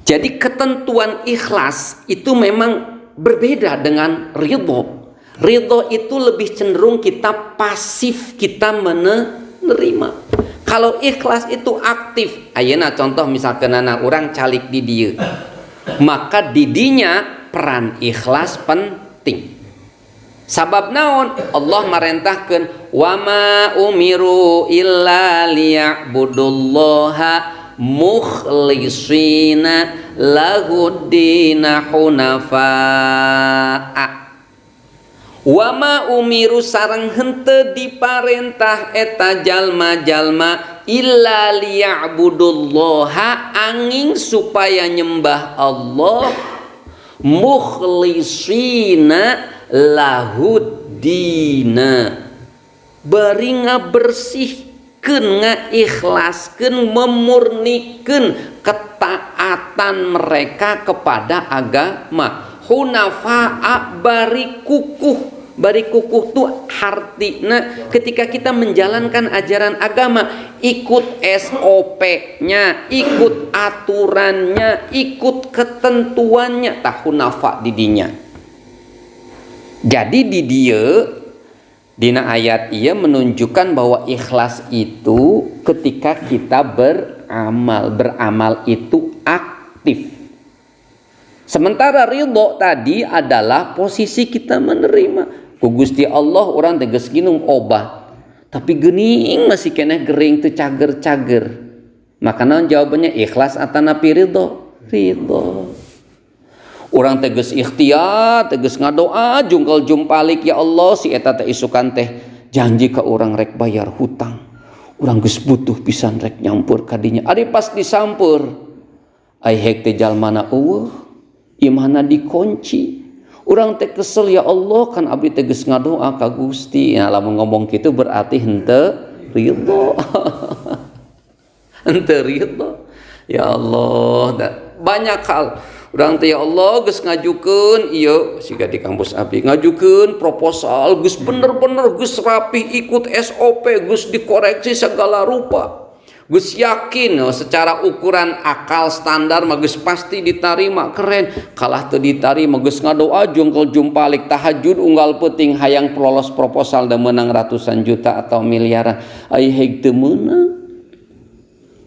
Jadi ketentuan ikhlas itu memang berbeda dengan ridho. Ridho itu lebih cenderung kita pasif, kita menerima. Kalau ikhlas itu aktif. Ayeuna contoh misalkan anak orang calik di dieu. Maka didinya peran ikhlas penting. Sabab naon? Allah marentahkeun wa ma umiru illa liya'budullaha mukhlishina lahuddina hunafa'a. Wa ma umiru sareng henteu diparentah eta jalma-jalma illa liya'budullaha angin supaya nyembah Allah mukhlishina lahuddina bari ngabersihkeun ngaikhlaskeun memurnikeun ketaatan mereka kepada agama hunafa'a bari kukuh. Bari kukuh tuh artinya ketika kita menjalankan ajaran agama ikut SOP-nya, ikut aturannya, ikut ketentuannya, tah hunafa didinya. Jadi di dia dina ayat ia menunjukkan bahwa ikhlas itu ketika kita beramal itu aktif. Sementara ridho tadi adalah posisi kita menerima. Ku Gusti Allah orang tegas ginung obat, tapi geuning masih keneh gering teu cager-cager. Makana jawabannya ikhlas atanapi ridho. Ridho. Orang tegas ikhtiar, tegas ngadoa, jungkel jumpalik ya Allah si eta teh isukan teh janji ka orang rek bayar hutang. Urang geus butuh pisan rek nyampur kadinya. Ari pas disampur, ai hek teh jalmana eueuh, imahna dikunci. Urang teh kesel ya Allah kan abdi teh geus ngadoa ka Gusti. Nah, lamun ngomong kitu berarti henteu ridho. Henteu ridho. Ya Allah, banyak hal. Urang teh ya Allah geus ngajukeun ieu siga di kampus abdi ngajukeun proposal geus bener-bener geus rapih ikut SOP geus dikoreksi segala rupa. Geus yakin secara ukuran akal standar mah geus pasti diterima keren. Kalah teu diterima geus ngadoa jungkel jumpalik tahajud unggal peuting hayang lolos proposal dan menang ratusan juta atau miliaran. Ai heg teu meunang.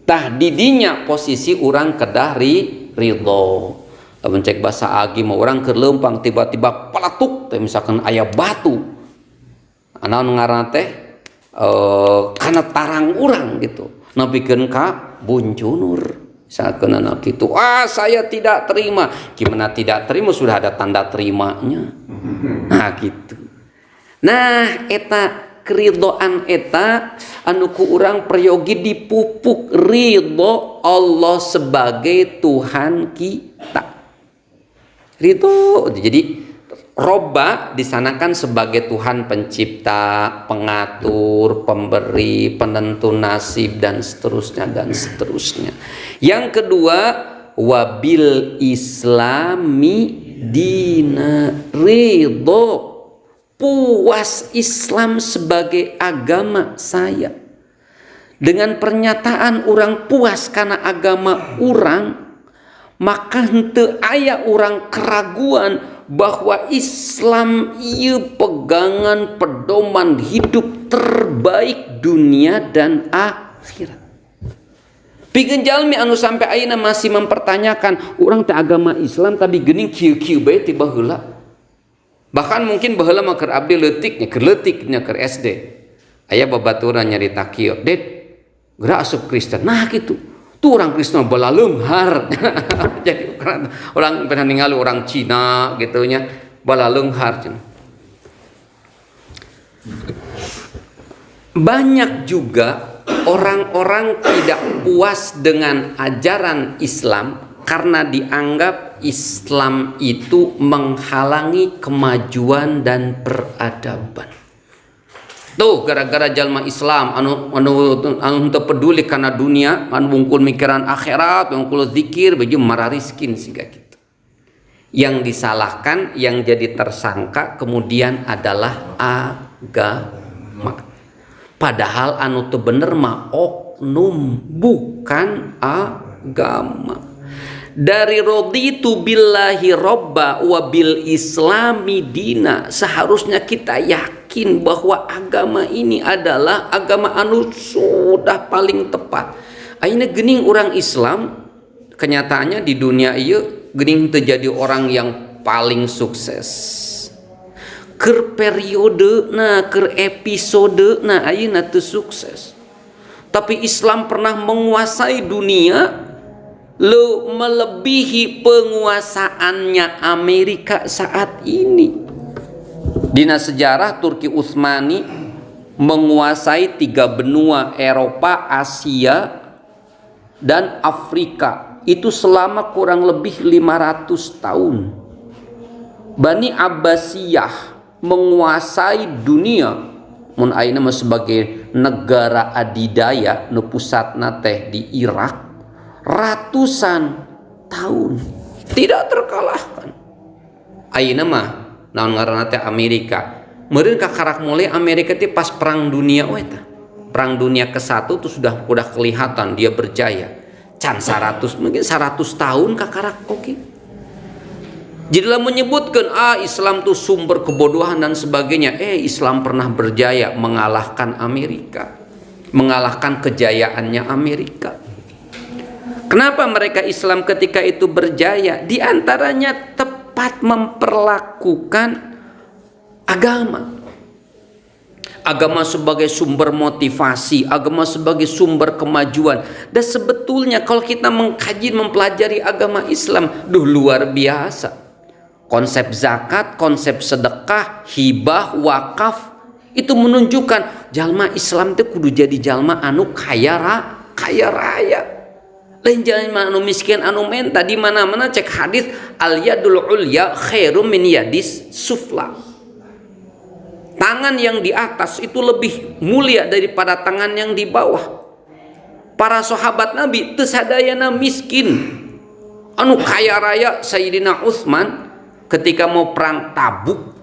Tah didinya posisi urang kedah ridho. Lamun cek bahasa agi mah urang keur leumpang tiba-tiba palatuk teh misalkan aya batu. Anaon ngaranna teh kana tarang urang gitu. Napikeun ka buncunur sakeun anak kitu saya tidak terima. Gimana tidak terima sudah ada tanda terimanya. Nah gitu. Nah eta keridhaan eta anu ku urang prayogi dipupuk ridho Allah sebagai Tuhan kita. Ridho jadi Robba disanakan sebagai Tuhan pencipta, pengatur, pemberi, penentu nasib dan seterusnya dan seterusnya. Yang kedua, wabil islami dina ridho, puas Islam sebagai agama saya. Dengan pernyataan orang puas karena agama orang, maka henteu aya orang keraguan bahwa Islam ieu pegangan pedoman hidup terbaik dunia dan akhirat. Pikeun jalmi anu sampai ayeuna masih mempertanyakan urang teh agama Islam tapi geuning kieu-kieu bae ti baheula. Bahkan mungkin baheula mah keur abdi leutiknya, keur leutiknya keur SD. Aya babaturan nyarita kieu, "Ded, geura asup Kristen." Nah kitu. Tuh orang Kristen bala leunghar. Jadi orang pernah ningali orang Cina gitu nya bala leunghar. Banyak juga orang-orang tidak puas dengan ajaran Islam karena dianggap Islam itu menghalangi kemajuan dan peradaban. Tuh gara-gara jalma Islam anu teu peduli karena dunia, anu bungkul mikiran akhirat, bungkul zikir, baju marariskin siga gitu. Yang disalahkan, yang jadi tersangka kemudian adalah agama. Padahal anu teu bener mah oknum, bukan agama. Dari raditu billahi robba wa bil islami dina, seharusnya kita yakin bahwa agama ini adalah agama anu sudah paling tepat. Ayeuna geuning orang Islam, kenyataannya di dunia ieu geuning teu jadi orang yang paling sukses. Keur periode na, keur episode na ayeuna teu sukses. Tapi Islam pernah menguasai dunia melebihi penguasaannya Amerika saat ini. Dina sejarah Turki Utsmani menguasai 3 benua Eropa, Asia, dan Afrika. Itu selama kurang lebih 500 tahun. Bani Abbasiyah menguasai dunia. Mun ayeuna mah sebagai negara adidaya nu pusatna teh di Irak. Ratusan tahun tidak terkalahkan. Ayeuna mah naon ngaranna teh Amerika. Meureun kakarak mulai Amerika teh pas perang dunia we tah. Perang dunia ke-1 tuh sudah kelihatan dia berjaya. Can 100 mungkin 100 tahun kakarak oke. Jadilah menyebutkan Islam tuh sumber kebodohan dan sebagainya. Islam pernah berjaya mengalahkan Amerika. Mengalahkan kejayaannya Amerika. Kenapa mereka Islam ketika itu berjaya? Di antaranya tepat memperlakukan agama. Agama sebagai sumber motivasi, agama sebagai sumber kemajuan. Dan sebetulnya kalau kita mengkaji, mempelajari agama Islam, luar biasa. Konsep zakat, konsep sedekah, hibah, wakaf, itu menunjukkan jalma Islam itu kudu jadi jalma anu kaya raya. Lain jangan anu miskin anu menta. Di mana-mana cek hadis al yadul ulya khairum min yadis sufla. Tangan yang di atas itu lebih mulia daripada tangan yang di bawah. Para sahabat Nabi teu sadayana miskin. Anu kaya raya Sayyidina Utsman ketika mau perang Tabuk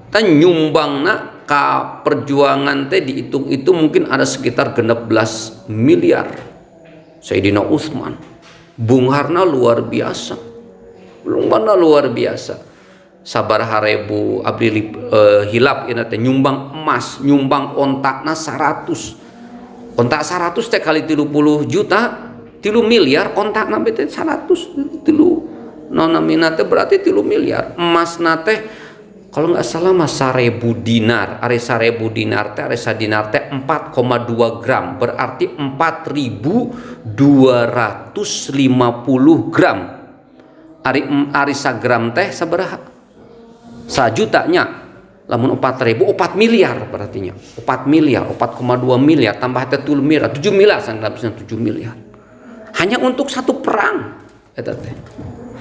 teh nyumbangna ka perjuangan teh dihitung itu mungkin ada sekitar 16 miliar. Sayyidina Utsman bungharna luar biasa, luar biasa. Sabar harebu abdi hilap ina teh nyumbang emas, nyumbang ontakna 100. Ontak 100 teh kali 30 juta, 3 miliar, ontakna teh 100 3 nonamina teh berarti 3 miliar. Emasna teh kalau nggak salah mah 1.000 dinar. Are 1.000 dinar teh, are sadinar teh 4,2 gram. Berarti 4.250 gram. Ari sagram teh sabaraha? 1 jutanya. Lamun 4.000, 4 miliar berartinya. 4 miliar, 4,2 miliar tambah teh 7 miliar, 7 miliar sanggapna 7 miliar. Hanya untuk satu perang eta teh.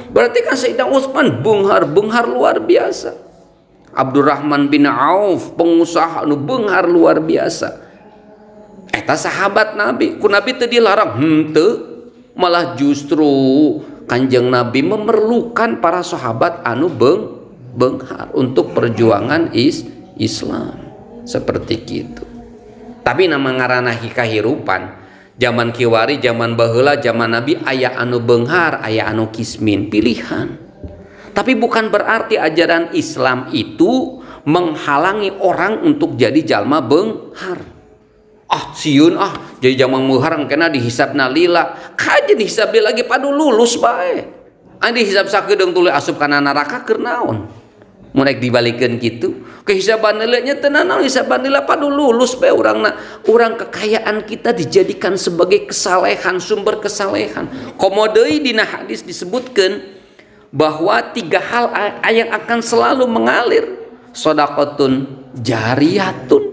Berarti kan Sayyidina Utsman beunghar luar biasa. Abdurrahman bin Auf pengusaha anu beunghar luar biasa. Eta sahabat Nabi, ku Nabi teu dilarang, henteu, malah justru Kanjeng Nabi memerlukan para sahabat anu beunghar untuk perjuangan Islam seperti itu. Tapi nama ngaranna kahirupan zaman kiwari, zaman baheula, zaman Nabi aya anu beunghar, aya anu kismin, pilihan. Tapi bukan berarti ajaran Islam itu menghalangi orang untuk jadi jalma beunghar. Sieun jadi jalma beunghar kena dihisabna lila. Kaje dihisab lagi padu lulus bae. Dihisab sakedeung tuluy asup kana neraka keur naon? Mun rek dibalikeun kitu, kehisaban lilanya teu naon hisaban lila padu lulus bae urangna. Urang kekayaan kita dijadikan sebagai kesalehan, sumber kesalehan. Komo deui dina hadis disebutkeun bahwa 3 hal yang akan selalu mengalir. Shadaqatun jariyatun,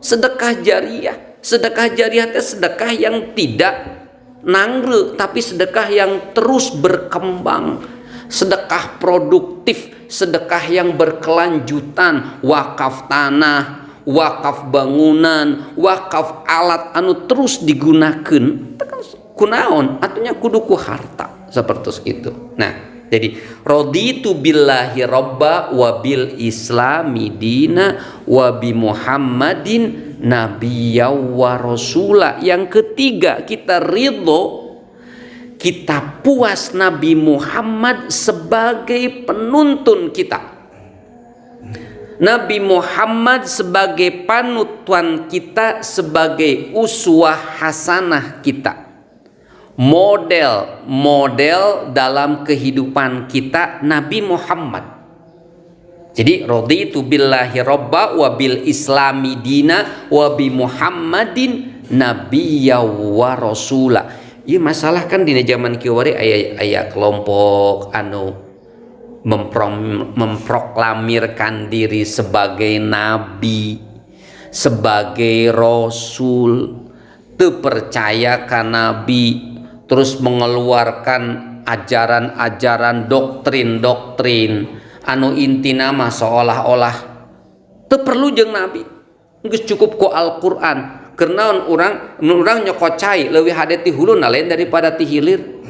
sedekah jariyah. Sedekah jariyah itu sedekah yang tidak nangre, tapi sedekah yang terus berkembang. Sedekah produktif, sedekah yang berkelanjutan. Wakaf tanah, wakaf bangunan, wakaf alat anu terus digunakeun. Kunaon? Artinya kudu ku harta seperti itu. Nah, jadi raditu billahi robba wa bil islami dina wa bi Muhammadin nabiyya wa rasula. Yang ketiga, kita kita puas Nabi Muhammad sebagai penuntun kita. Nabi Muhammad sebagai panutan kita, sebagai uswah hasanah kita, model dalam kehidupan kita Nabi Muhammad. Jadi raditu billahi robba wa bil islami dina wa bi Muhammadin nabiyya wa rasula. Ieu masalah kan dina zaman kieu aya kelompok anu memproklamirkan diri sebagai nabi, sebagai rasul, teu percaya ka nabi, terus mengeluarkan ajaran-ajaran, doktrin-doktrin anu intina mah seolah-olah teu perlu jeung nabi, geus cukup ku Al-Qur'an. Kenaon urang nyokocai leuwih hade ti huluna lain daripada ti hilir.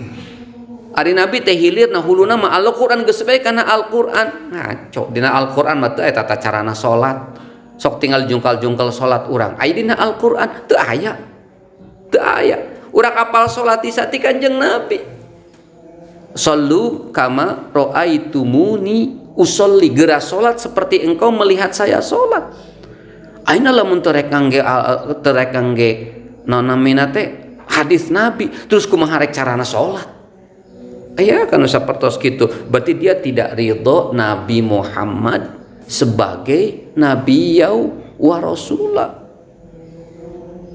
Ari nabi teh hilir na huluna mah Al-Qur'an geus bae kana Al-Qur'an. Ngaco dina Al-Qur'an mah teu eta tata carana salat. Sok tinggal jungkal-jungkal salat urang. Aya dina Al-Qur'an teu aya. Teu aya. Urang apal salat ti sati Kanjeng Nabi. Shallu kama raaitumuni usolli, geura salat seperti engkau melihat saya salat. Aina lamun terek ngangge naon namina teh hadis Nabi, terus kumaha rek carana salat. Aya kana sapertos kitu, berarti dia tidak ridho Nabi Muhammad sebagai nabi wa rasulah.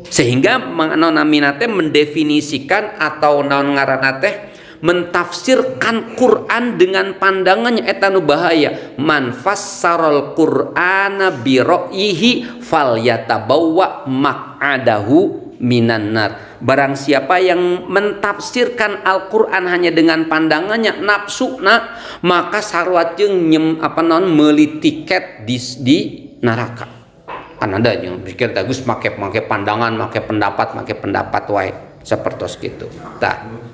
Sehingga naon namina teh mendefinisikan atau naon ngaranna teh mentafsirkan Quran dengan pandangannya eta nu bahaya. Man fassaral Qur'ana bi ra'yihi falyatabawwa maq'adahu minan nar. Barang siapa yang mentafsirkan Al-Qur'an hanya dengan pandangannya nafsuna, maka sarua jeung meuli tiket di neraka. Kan ada yang pikir bagus make pandangan, make pendapat wae sapertos kitu. Tah.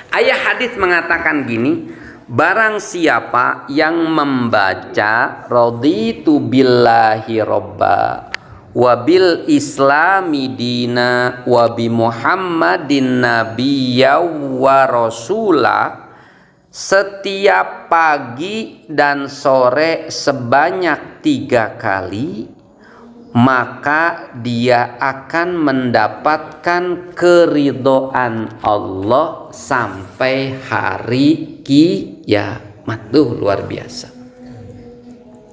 Ayat hadis mengatakan gini, barang siapa yang membaca raditu billahi robba wa bil islami dina wa bi Muhammadin nabiyya wa rasula setiap pagi dan sore sebanyak 3 kali, maka dia akan mendapatkan keridhaan Allah sampai hari kiamat. Luar biasa.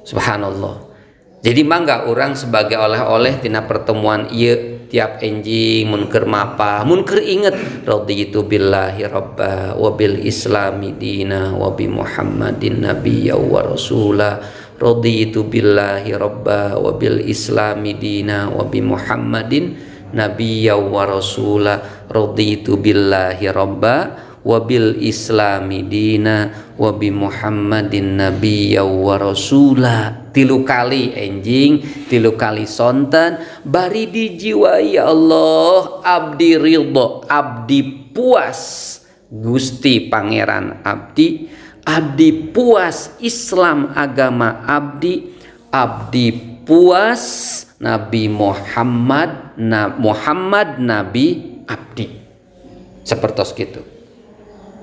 Subhanallah. Jadi mangga orang sebagai oleh-oleh tina pertemuan ieu tiap enjing mun keur mapa, mun keur inget raditu billahi robba wa bil islami dina wa bi Muhammadin nabiyya wa rasula. Raditu billahi robba wa bil islami dina wa bi Muhammadin nabiyya wa rasula. Raditu billahi robba wa bil islami dina wa bi Muhammadin nabiyya wa rasula. 3 kali enjing, 3 kali sonten, bari dijiwai ya Allah abdi ridho, abdi puas Gusti Pangeran abdi puas Islam agama abdi puas Nabi Muhammad Nabi abdi. Sepertos gitu.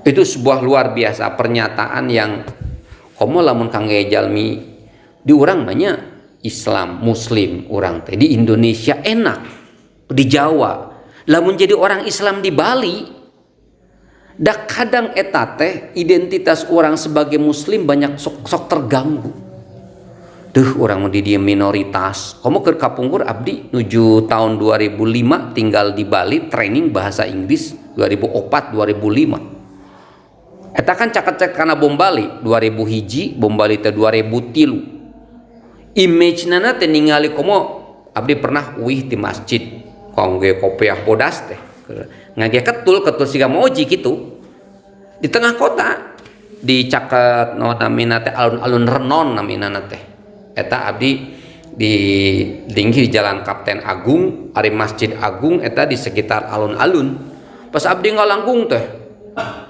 Itu sebuah luar biasa pernyataan yang komo lamun kangge jalmi di urang banyak Islam Muslim urang teh di Indonesia enak, di Jawa lamun jadi orang Islam di Bali dak kadang eta teh identitas orang sebagai Muslim banyak sok terganggu. Urang di dia minoritas. Komo keur kapungkur abdi nuju tahun 2005 tinggal di Bali training bahasa Inggris 2004 2005. Eta kan cakep karena bom Bali 2001 bom Bali teh 2003. Image nana teh ningali komo abdi pernah uih di masjid kangge kopiah bodas teh ngage ketul siga moji gitu di tengah kota di caket no namina teh alun-alun renon namina teh eta abdi di dinggi Jalan Kapten Agung ari Masjid Agung eta di sekitar alun-alun pas abdi ngalangkung teh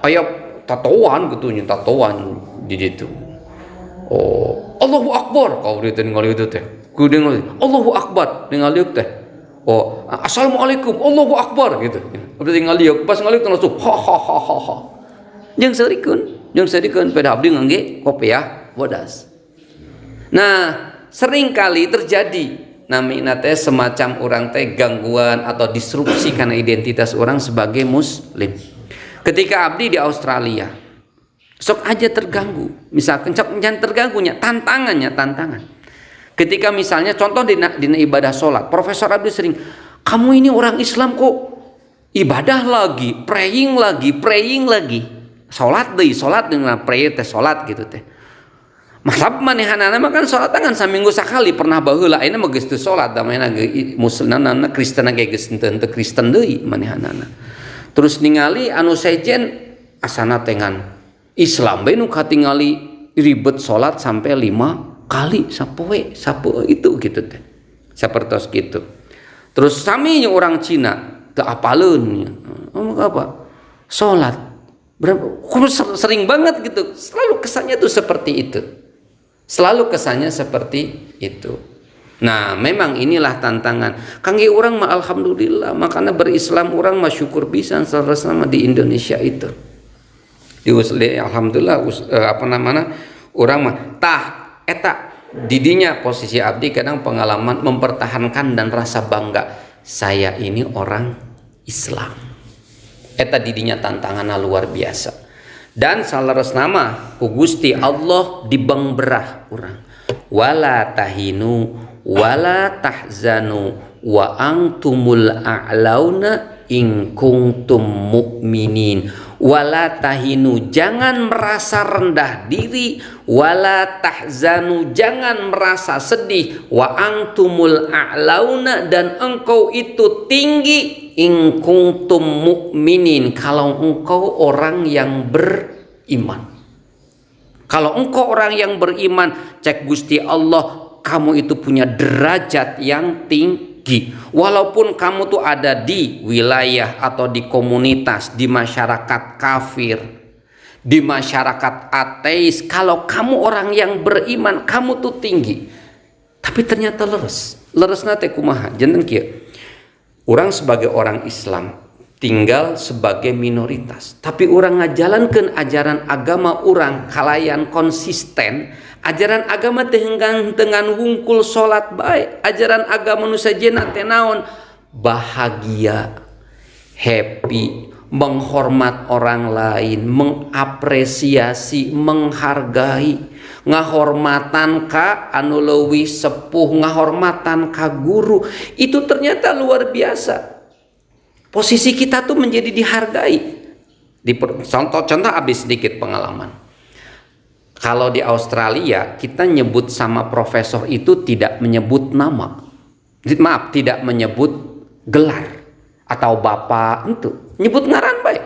aya tatoan gitu nya tatoan di ditu. Oh, Allahu Akbar kau dia ningali itu teh. Ku ningali Allahu Akbar ningali teh. Oh, assalamualaikum, Allahu akbar gitu. Abdi tinggal dia pas ngalih langsung ha ha ha ha ha. Jeung sadikeun pada abdi ngangge kopiah bodas. Nah, sering kali terjadi namina teh semacam orang teh gangguan atau disrupsi karena identitas orang sebagai muslim. Ketika abdi di Australia, sok aja terganggu. Misalkan sok jangan terganggunya, tantangan. Ketika misalnya contoh di ibadah sholat, Profesor Abdi sering, kamu ini orang Islam kok ibadah lagi, praying lagi, sholat dengan pray teh sholat gitu teh. Masab manehanana mah kan sholat kan saminggu sakali pernah baheula ayeuna mah geus teu sholat da maena muslimna Kristen ge geus teu Kristen deui manehanana. Terus ningali anu sejen asana tengan Islam bae nu katingali ribet sholat sampai 5 kali sapoe itu gitu teh. Sapertos gitu. Terus saminya orang Cina teu apaleun apa? Salat. Berapa sering banget gitu. Selalu kesannya tuh seperti itu. Nah, memang inilah tantangan. Kangge urang mah alhamdulillah, makanya berislam urang mah syukur pisan sama di Indonesia itu. Alhamdulillah urang mah tah eta didinya posisi abdi kadang pengalaman mempertahankan dan rasa bangga saya ini orang Islam eta didinya tantanganna luar biasa dan salaresna mah ku Gusti Allah dibangberah urang wala tahinu wala tahzanu wa antumul a'launa in kuntum mu'minin wala tahinu jangan merasa rendah diri wala tahzanu jangan merasa sedih wa antumul a'launa dan engkau itu tinggi in kuntum mu'minin kalau engkau orang yang beriman cek Gusti Allah kamu itu punya derajat yang tinggi walaupun kamu tuh ada di wilayah atau di komunitas di masyarakat kafir di masyarakat ateis kalau kamu orang yang beriman kamu tuh tinggi tapi ternyata leres nate kumaha janten kieu orang sebagai orang Islam tinggal sebagai minoritas tapi orang ngajalankeun ajaran agama orang kalayan konsisten ajaran agama teh dengan wungkul salat bae ajaran agama nu sajena teh naon bahagia happy menghormat orang lain mengapresiasi menghargai ngahormatan ka anu leuwih sepuh ngahormatan ka guru itu ternyata luar biasa posisi kita tuh menjadi dihargai contoh abis sedikit pengalaman. Kalau di Australia kita nyebut sama profesor itu tidak menyebut nama, tidak menyebut gelar atau bapak itu, nyebut ngaran baik.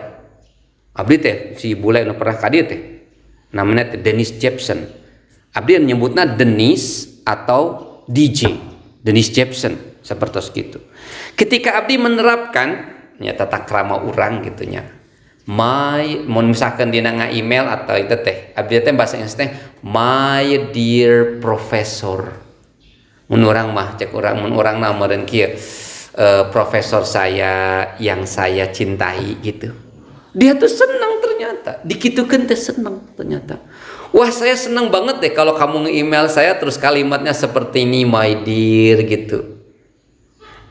Abdi teh si bule nu pernah ka dieu teh, namanya teh Dennis Jepson. Abdi nyebutna Dennis atau DJ, Dennis Jepson seperti itu. Ketika abdi menerapkan nya tata krama urang gitunya. Mun misalkan dina email atau itu teh abdi teh bahasa Inggris teh my dear professor mun urang mah cek urang mun urang na meureun kieu profesor saya yang saya cintai gitu dia tuh senang ternyata dikitukeun teh senang ternyata wah saya senang banget deh kalau kamu nge-email saya terus kalimatnya seperti ini my dear gitu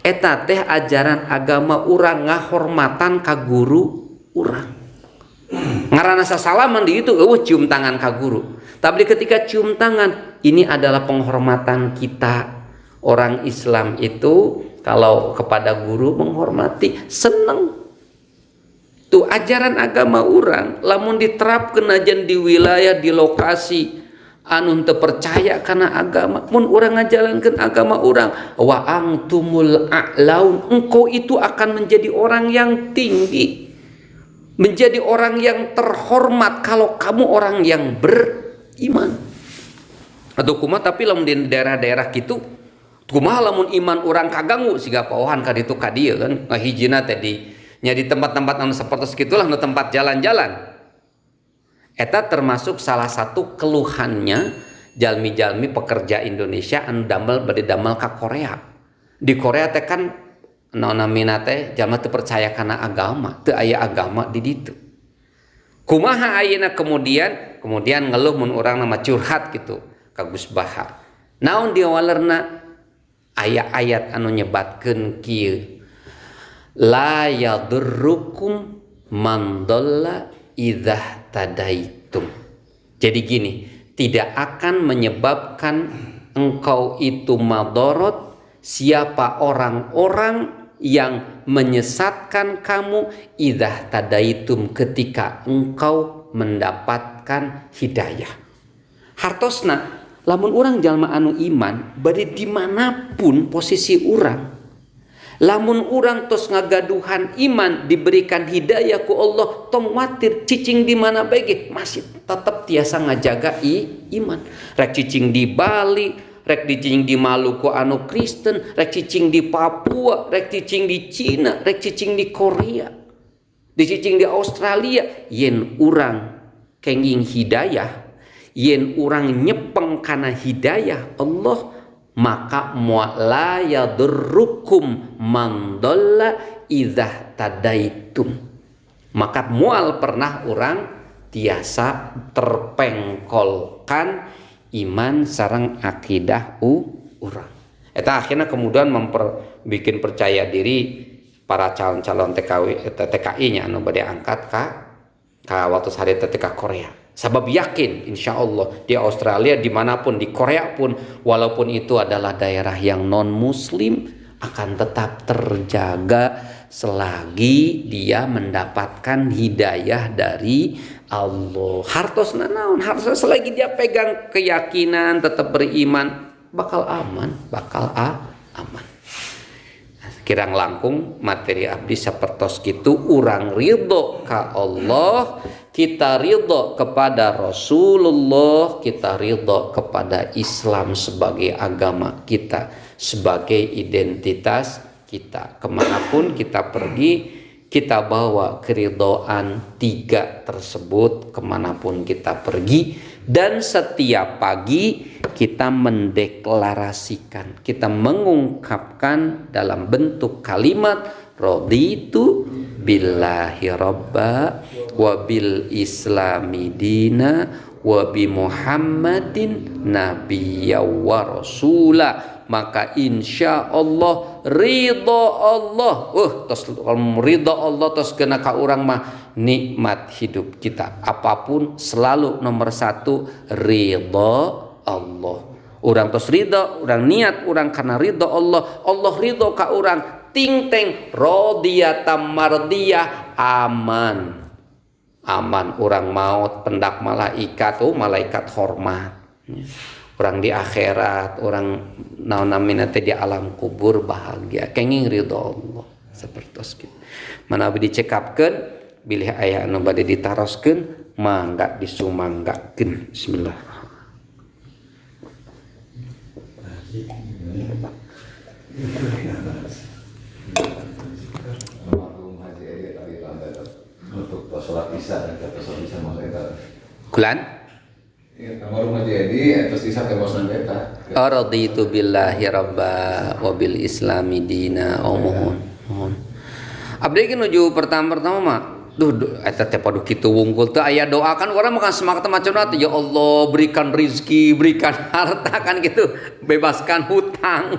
eta teh ajaran agama urang ngahormatan ka guru urang ngaranna sasalaman di itu cium tangan ka guru tapi ketika cium tangan ini adalah penghormatan kita orang Islam itu kalau kepada guru menghormati seneng tuh ajaran agama urang lamun diterapkeun ajan di wilayah di lokasi anu teu percaya kana agama mun urang ngajalankeun agama urang wa antumul a'laun engkau itu akan menjadi orang yang tinggi menjadi orang yang terhormat kalau kamu orang yang beriman atau kumaha tapi lamun di daerah-daerah gitu kumaha lamun iman orang kaganggu siga paohan ka ditu ka dieu kan hijina teh di tempat-tempat anu sapertos kitulah nu tempat jalan-jalan eta termasuk salah satu keluhannya jalmi-jalmi pekerja Indonesia anu damel bade damel ka Korea di Korea teh kan naonamina teh jalma teu percaya kana agama, teu aya agama di ditu. Kumaha ayeuna kemudian ngeluh mun urang nama curhat gitu ka Gus Baha. Naon dia walerna aya ayat anu nyebatkeun kieu. La yadurrukum man dhalla idza tadaitum. Jadi gini, tidak akan menyebabkan engkau itu madorot siapa orang-orang yang menyesatkan kamu idza tadaitum ketika engkau mendapatkan hidayah. Hartosna lamun urang jalma anu iman bade dimanapun posisi urang, lamun urang tos ngagaduhan iman diberikan hidayah ku Allah tong watir cicing di mana bae masih tetap tiasa ngajaga iman. Rek cicing di Bali, rek cicing di Maluku anu Kristen, rek cicing di Papua, rek cicing di Cina, rek cicing di Korea, di cicing di Australia, yen urang kenging hidayah, yen urang nyepeng kana hidayah Allah, maka la yadurrukum man dhalla idza tadaitum. Maka mual pernah orang tiasa terpengkolkan iman sareng akidah urang. Eta akhirnya kemudian bikin percaya diri para calon-calon TKI nya anu bade angkat ka waktu hari TK Korea. Sabab yakin insya Allah di Australia dimanapun di Korea pun walaupun itu adalah daerah yang non muslim akan tetap terjaga selagi dia mendapatkan hidayah dari Allah. Hartosna naon? Hartosna selagi dia pegang keyakinan tetap beriman bakal aman, aman. Kirang langkung materi abdi sapertos kitu urang ridho ka Allah, kita ridho kepada Rasulullah, kita ridho kepada Islam sebagai agama kita, sebagai identitas kita. Kemanapun kita pergi, kita bawa keridhaan tiga tersebut kemanapun kita pergi. Dan setiap pagi kita mendeklarasikan, kita mengungkapkan dalam bentuk kalimat raditu billahi robba wa bil islami dina wa bi muhammadin nabiyya wa rasula. Maka insya Allah ridho Allah tos ridho Allah tos kena ka urang mah nikmat hidup kita apapun selalu nomor satu ridho Allah. Urang tos ridho, urang niat urang karena ridho Allah, Allah ridho ka urang ting teng rodiyatam mardiyah aman urang maut pendak malaikat malaikat hormat. Orang di akhirat, orang naon-namina teh di alam kubur bahagia, kenging ridho Allah sapertos kitu. Manawi dicekapkeun bilih aya anu bade ditaroskeun mangga disumanggakeun. Bismillah. Untuk sholat isya dan kata sholat isya mereka. Kulan? Kamar rumah jadi terus isya ke bosan beta. Raditu billahi rabba wa bil islami dina. Mohon. Abdi ge nuju pertama mah duh eta teh padu kitu wungkul teh aya doa kan urang makan semangat macamna teh ya Allah berikan rizki, berikan harta kan gitu, bebaskan hutang.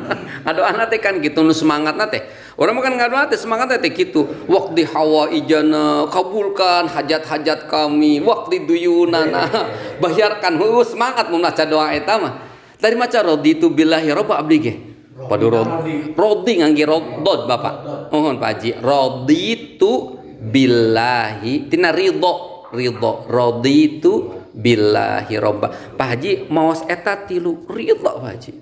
Doana teh kan gitu nu semangatna teh. Urang makan ngadoa teh semangatna teh kitu. Waqdi hawaijana, kabulkan hajat-hajat kami, waqdi duyunana, bayarkan semangat mun maca doa eta mah. Tadi maca raditu billahi rabba abdi ge. Padu rodi ngangge rodod Bapak. Mohon Pak Haji. Raditu billahi tina ridho raditu billahi robba. Pak Haji maos eta tilu ridho Pak Haji.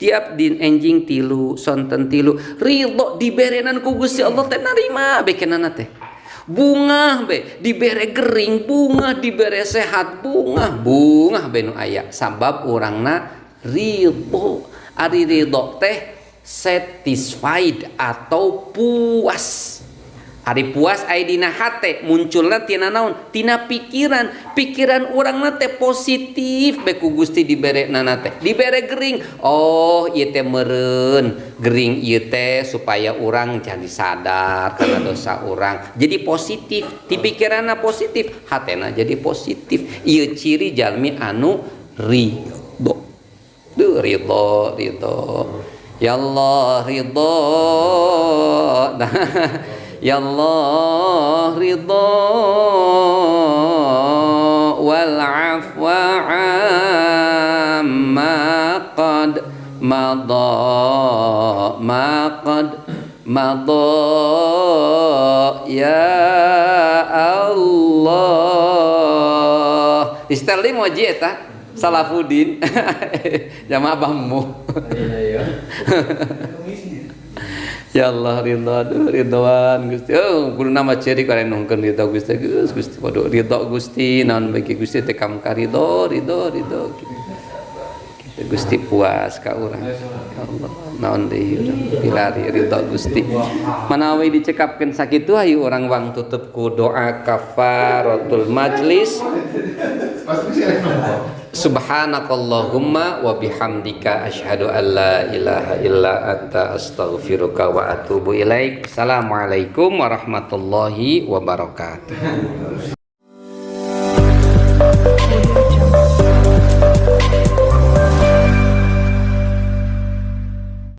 Tiap din enjing tilu sonten tilu ridho diberenan ku Gusti Allah teh narima bekenana teh. Bunga be dibere gering, bunga dibere sehat, bunga be nu aya sabab urangna ridho. Ari ridho teh satisfied atau puas. Hari puas aya dina hate munculna tina naon? Tina pikiran urangna teh positif beku Gusti diberenana teh. Dibere gering. Oh, ieu teh meureun. Gering ieu teh supaya urang jadi sadar karena dosa urang. Jadi positif, ti pikiranna positif, hatena jadi positif. Ieu ciri jalmi anu ridho. Ridho. Ya Allah ridho. Ya Allah ridha wal afwa amma qad madha ya Allah. Istilah moji eta Salafuddin jamaah bammu. Ya Allah ridwan Gusti. Oh, kudu nama ciri kalian nongkeun ridho Gusti. Gusti waduh ridho Gusti naon bagi Gusti teh kam ka ridho gitu. Gusti puas ka urang. Ya Allah naon deui urang pilari ridho Gusti. Manawi dicekapkeun sakitu hayu urang wang tutup ku doa kafaratul majlis. Subhanakallahumma wa bihamdika asyhadu an la ilaha illa anta astaghfiruka wa atubu ilaik. Assalamualaikum warahmatullahi wabarakatuh.